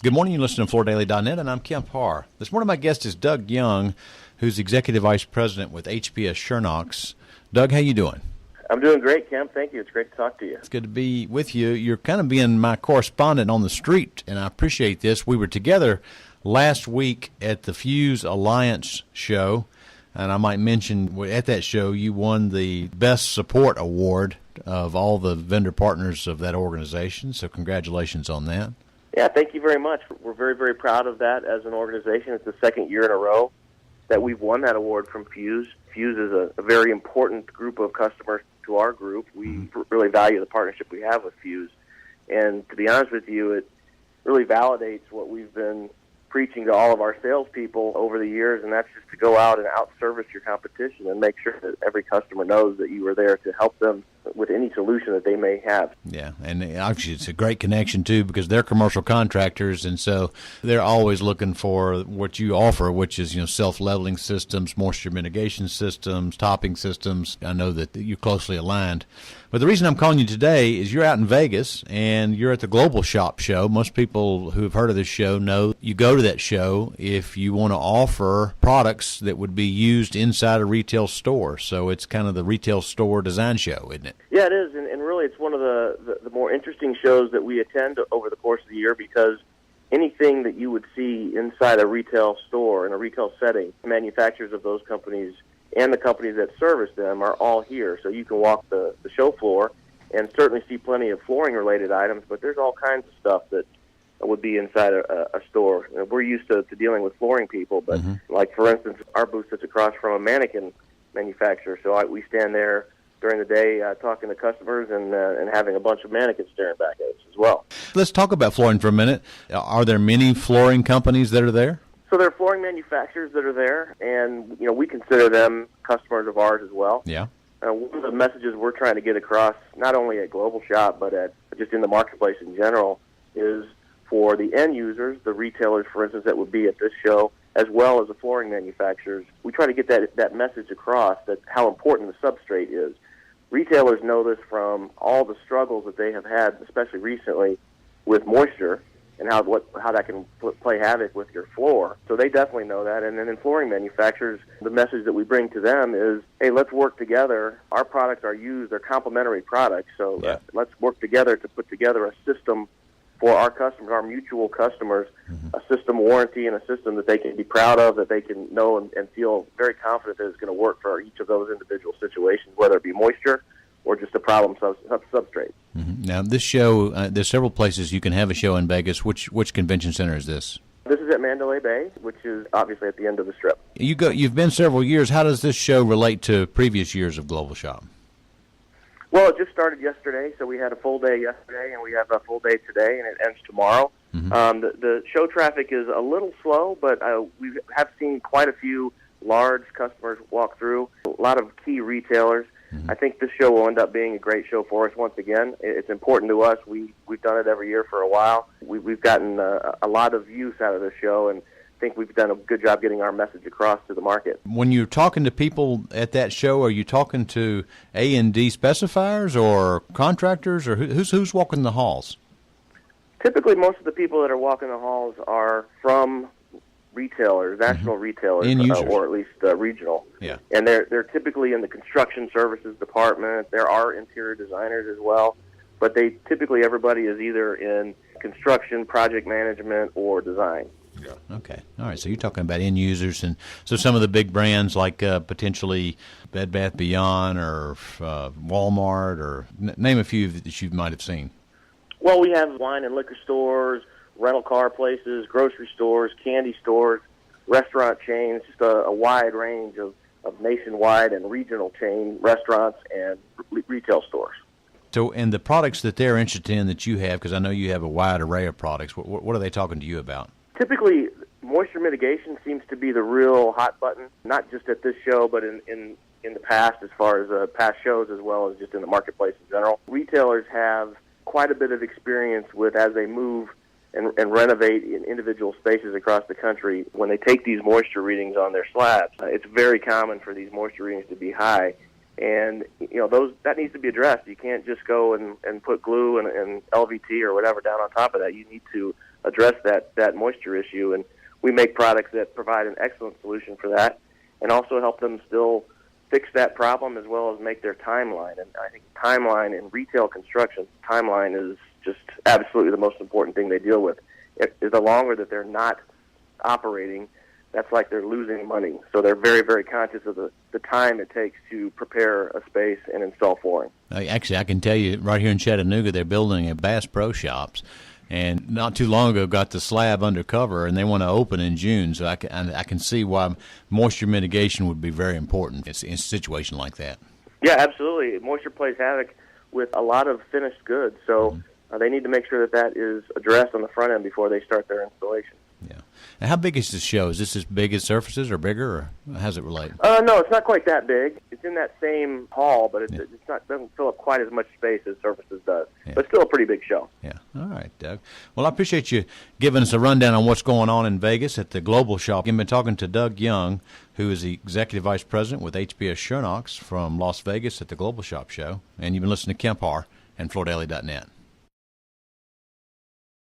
Good morning. You're listening to FloorDaily.net, and I'm Kemp Harr. This morning, my guest is Doug Young, who's Executive Vice President with HPS Schönox. Doug, how you doing? I'm doing great, Kemp. Thank you. It's great to talk to you. It's good to be with you. You're kind of being my correspondent on the street, and I appreciate this. We were together last week at the Fuse Alliance show, and I might mention at that show you won the Best Support Award of all the vendor partners of that organization, so congratulations on that. Yeah, thank you very much. We're very, very proud of that as an organization. It's the second year in a row that we've won that award from Fuse. Fuse is a very important group of customers to our group. We really value the partnership we have with Fuse. And to be honest with you, it really validates what we've been preaching to all of our salespeople over the years, and that's just to go out and out-service your competition and make sure that every customer knows that you are there to help them with any solution that they may have. Yeah, and actually it's a great connection, too, because they're commercial contractors, and so they're always looking for what you offer, which is, self-leveling systems, moisture mitigation systems, topping systems. I know that you're closely aligned. But the reason I'm calling you today is you're out in Vegas, and you're at the Global Shop show. Most people who have heard of this show know you go to that show if you want to offer products that would be used inside a retail store. So it's kind of the retail store design show, isn't it? Yeah, it is, and really it's one of the more interesting shows that we attend over the course of the year, because anything that you would see inside a retail store, in a retail setting, manufacturers of those companies and the companies that service them are all here. So you can walk the show floor and certainly see plenty of flooring-related items, but there's all kinds of stuff that would be inside a store. We're used to dealing with flooring people, but like, for instance, our booth sits across from a mannequin manufacturer, so we stand there during the day talking to customers and having a bunch of mannequins staring back at us as well. Let's talk about flooring for a minute. Are there many flooring companies that are there? So there are flooring manufacturers that are there, and we consider them customers of ours as well. Yeah. One of the messages we're trying to get across, not only at Global Shop, but just in the marketplace in general, is for the end users, the retailers, for instance, that would be at this show, as well as the flooring manufacturers. We try to get that message across, that how important the substrate is. Retailers know this from all the struggles that they have had, especially recently, with moisture, and how that can play havoc with your floor. So they definitely know that. And then in flooring manufacturers, the message that we bring to them is, hey, let's work together. Our products are used. They're complementary products. So let's work together to put together a system for our customers, our mutual customers, a system warranty and a system that they can be proud of, that they can know and feel very confident that it's going to work for each of those individual situations, whether it be moisture or just a problem substrate. Now, this show, there's several places you can have a show in Vegas. Which convention center is this? This is at Mandalay Bay, which is obviously at the end of the Strip. You've been several years. How does this show relate to previous years of Global Shop? Well, it just started yesterday, so we had a full day yesterday, and we have a full day today, and it ends tomorrow. The show traffic is a little slow, but we have seen quite a few large customers walk through, a lot of key retailers. I think this show will end up being a great show for us once again. It's important to us. We've done it every year for a while. We've gotten a lot of use out of this show, and I think we've done a good job getting our message across to the market. When you're talking to people at that show, are you talking to A&D specifiers or contractors, or who's walking the halls? Typically, most of the people that are walking the halls are from retailers, national retailers, or at least regional. Yeah. And they're typically in the construction services department. There are interior designers as well, but typically everybody is either in construction, project management, or design. Okay. All right. So you're talking about end users, and so some of the big brands like potentially Bed Bath Beyond or Walmart, or name a few that you might have seen. Well, we have wine and liquor stores, rental car places, grocery stores, candy stores, restaurant chains, just a wide range of nationwide and regional chain restaurants and retail stores. So, and the products that they're interested in that you have, because I know you have a wide array of products, what are they talking to you about? Typically, moisture mitigation seems to be the real hot button, not just at this show, but in the past, as far as past shows, as well as just in the marketplace in general. Retailers have quite a bit of experience with, as they move and renovate in individual spaces across the country, when they take these moisture readings on their slabs. It's very common for these moisture readings to be high, and that needs to be addressed. You can't just go and put glue and LVT or whatever down on top of that. You need to address that moisture issue. And we make products that provide an excellent solution for that, and also help them still fix that problem as well as make their timeline. And I think timeline in retail construction, timeline is just absolutely the most important thing they deal with. The longer that they're not operating, that's like they're losing money. So they're very, very conscious of the time it takes to prepare a space and install flooring. Actually, I can tell you right here in Chattanooga, they're building a Bass Pro Shops. And not too long ago, got the slab under cover, and they want to open in June. So I can see why moisture mitigation would be very important in a situation like that. Yeah, absolutely. Moisture plays havoc with a lot of finished goods. So they need to make sure that is addressed on the front end before they start their installation. Yeah. And how big is this show? Is this as big as Surfaces or bigger, or how does it relate? No, it's not quite that big. It's in that same hall, but it's not, doesn't fill up quite as much space as Surfaces does. Yeah. But still a pretty big show. Yeah. All right, Doug. Well, I appreciate you giving us a rundown on what's going on in Vegas at the Global Shop. I've been talking to Doug Young, who is the Executive Vice President with HPS Schönox from Las Vegas at the Global Shop Show. And you've been listening to Kemp Harr and FloorDaily.net.